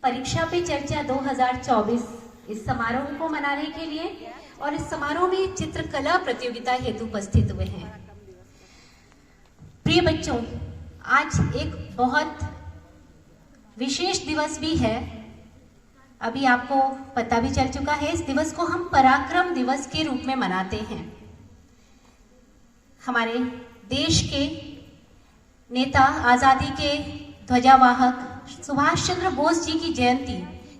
परीक्षा पे चर्चा 2024 इस समारोह को मनाने के लिए और इस समारोह में चित्रकला प्रतियोगिता हेतु उपस्थित हुए हैं। प्रिय बच्चों, आज एक बहुत विशेष दिवस भी है। अभी आपको पता भी चल चुका है, इस दिवस को हम पराक्रम दिवस के रूप में मनाते हैं। हमारे देश के नेता, आजादी के ध्वजावाहक सुभाष चंद्र बोस जी की जयंती,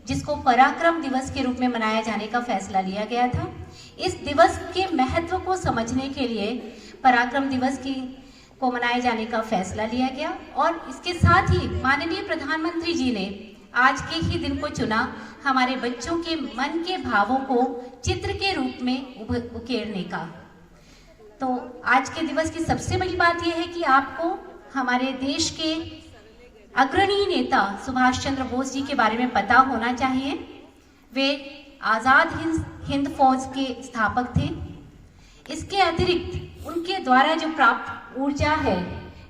जिसको पराक्रम दिवस के रूप में मनाया जाने का फैसला लिया गया था। इस दिवस के महत्व को समझने के लिए पराक्रम दिवस को मनाए जाने का फैसला लिया गया और इसके साथ ही माननीय प्रधानमंत्री जी ने आज के ही दिन को चुना हमारे बच्चों के मन के भावों को चित्र के रूप में उकेरने का। तो आज के दिवस की सबसे बड़ी बात यह है कि आपको हमारे देश के अग्रणी नेता सुभाष चंद्र बोस जी के बारे में पता होना चाहिए। वे आजाद हिंद फौज के स्थापक थे। इसके अतिरिक्त उनके द्वारा जो प्राप्त ऊर्जा है,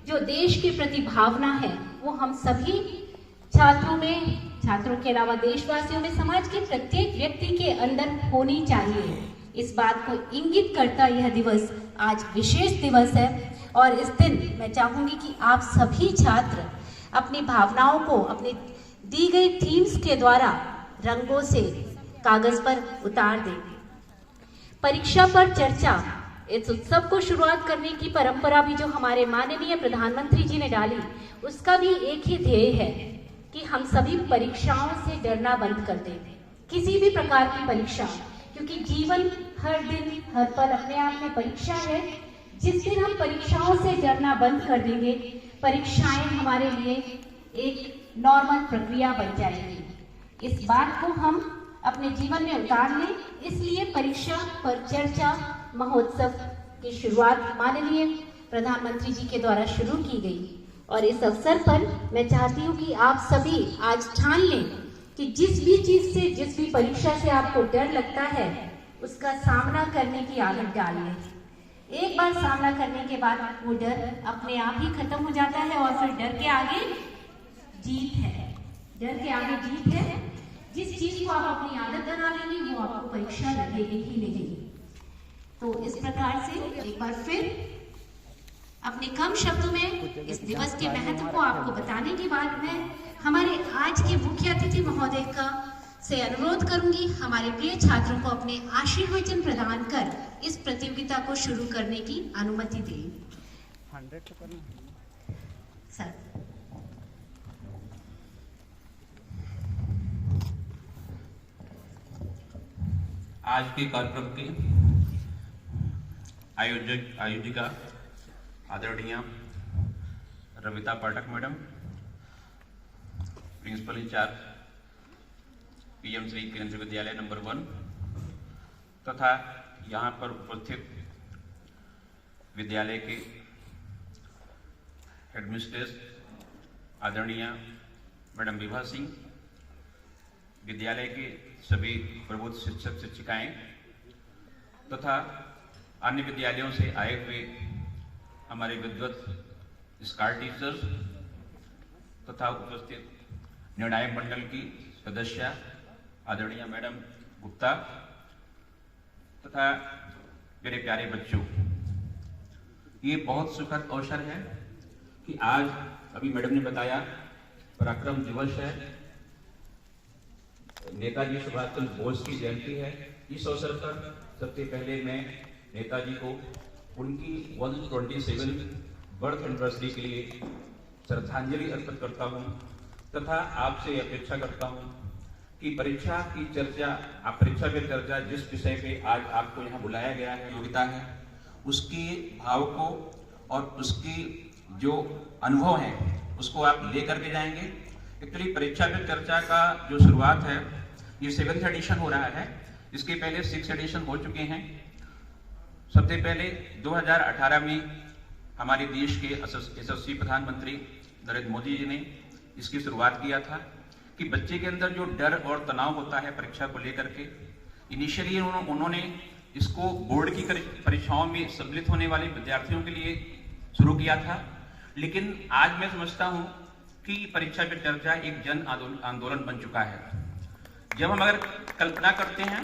जो देश के प्रति भावना है, वो हम सभी छात्रों के अलावा देशवासियों में, समाज के प्रत्येक व्यक्ति के अंदर होनी चाहिए। इस बात को इंगित करता यह दिवस आज विशेष दिवस है और इस दिन मैं चाहूंगी कि आप सभी छात्र अपनी भावनाओं को अपनी दी गई थीम्स के द्वारा रंगों से कागज पर उतार दें। परीक्षा पर चर्चा इस उत्सव को शुरुआत करने की परंपरा भी जो हमारे माननीय प्रधानमंत्री जी ने डाली, उसका भी एक ही ध्येय है कि हम सभी परीक्षाओं से डरना बंद कर दें, किसी भी प्रकार की परीक्षा, क्योंकि जीवन हर दिन हर पल अपने आप में परीक्षा है। जिस दिन हम परीक्षाओं से डरना बंद कर देंगे, परीक्षाएं हमारे लिए एक नॉर्मल प्रक्रिया बन जाएगी। इस बात को हम अपने जीवन में उतार लें। इसलिए परीक्षा पर चर्चा महोत्सव की शुरुआत माननीय प्रधानमंत्री जी के द्वारा शुरू की गई और इस अवसर पर मैं चाहती हूँ कि आप सभी आज ठान लें कि जिस भी चीज से, जिस भी परीक्षा से आपको डर लगता है, उसका सामना करने की आदत डाल लें। एक बार सामना करने के बाद वो डर अपने आप ही खत्म हो जाता है और फिर डर के आगे जीत है। डर के आगे जीत है। जिस चीज को आप अपनी आदत बना लेंगे, वो आपको परीक्षा लगेगी ही लगेगी। तो इस प्रकार से एक बार फिर अपने कम शब्दों में इस दिवस के महत्व को आपको बताने के बाद मैं हमारे आज के मुख्य अतिथि महोदय से अनुरोध करूंगी हमारे प्रिय छात्रों को अपने आशीर्वचन प्रदान कर इस प्रतियोगिता को शुरू करने की अनुमति दें। सर। आज के कार्यक्रम की आयोजिका आदरणीय Ravita Pathak madam, principal incharge PM Shri Kendriya Vidyalaya number 1 तथा यहाँ पर उपस्थित विद्यालय के हेडमिस्ट्रेस आदरणीय मैडम विभा सिंह, विद्यालय के सभी प्रबुद्ध शिक्षक शिक्षिकाएं तथा अन्य विद्यालयों से आए हुए हमारे विद्वत स्कॉलर टीचर्स तथा उपस्थित निर्णायक मंडल की सदस्य आदरणीय मैडम गुप्ता तथा मेरे प्यारे बच्चों, ये बहुत सुखद अवसर है कि आज अभी मैडम ने बताया पराक्रम दिवस है, नेताजी सुभाष चंद्र बोस की जयंती है। इस अवसर पर सबसे पहले मैं नेताजी को उनकी 127 बर्थ एनिवर्सरी के लिए श्रद्धांजलि अर्पित करता हूं तथा आपसे अपेक्षा करता हूं कि परीक्षा की चर्चा, आप परीक्षा पे चर्चा जिस विषय पे आज आपको यहाँ बुलाया गया है, योग्यता है, उसके भाव को और उसकी जो अनुभव है उसको आप ले करके जाएंगे। एक्चुअली परीक्षा पे चर्चा का जो शुरुआत है, ये 7th एडिशन हो रहा है। इसके पहले 6 एडिशन हो चुके हैं। सबसे पहले 2018 में हमारे देश के यशस्वी प्रधानमंत्री नरेंद्र मोदी जी ने इसकी शुरुआत किया था कि बच्चे के अंदर जो डर और तनाव होता है परीक्षा को लेकर के, इनिशियली उन्होंने इसको बोर्ड की परीक्षाओं में सम्मिलित होने वाले विद्यार्थियों के लिए शुरू किया था। लेकिन आज मैं समझता हूं कि परीक्षा पे चर्चा एक जन आंदोलन बन चुका है। जब हम अगर कल्पना करते हैं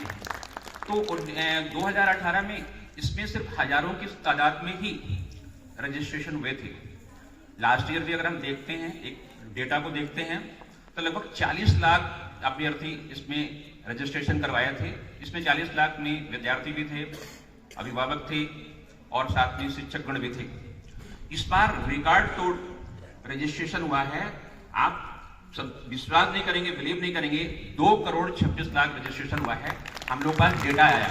तो 2018 में इसमें सिर्फ हजारों की तादाद में ही रजिस्ट्रेशन हुए थे। लास्ट ईयर भी अगर हम देखते हैं, एक डेटा को देखते हैं, तो लगभग 40 लाख अभ्यर्थी इसमें रजिस्ट्रेशन करवाए थे। इसमें 40 लाख में विद्यार्थी भी थे, अभिभावक थे और साथ में शिक्षकगण भी थे। इस बार रिकॉर्ड तोड़ रजिस्ट्रेशन हुआ है। आप सब विश्वास नहीं करेंगे, बिलीव नहीं करेंगे, 2,26,00,000 रजिस्ट्रेशन हुआ है। हम लोग पास डेटा आया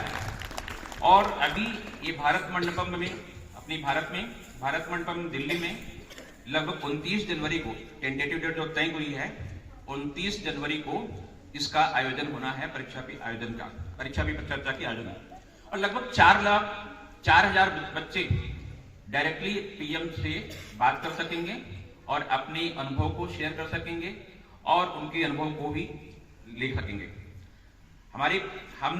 और अभी ये भारत मंडपम में, अपनी भारत मंडपम दिल्ली में लगभग 29 जनवरी को टेंटेटिव डेट जो तय हुई है, 29 जनवरी को इसका आयोजन होना है, परीक्षा पे चर्चा की आयोजन। और लगभग 4,00,000 बच्चे डायरेक्टली पीएम से बात कर सकेंगे और अपने अनुभव को शेयर कर सकेंगे और उनके अनुभव को भी लिख सकेंगे। हम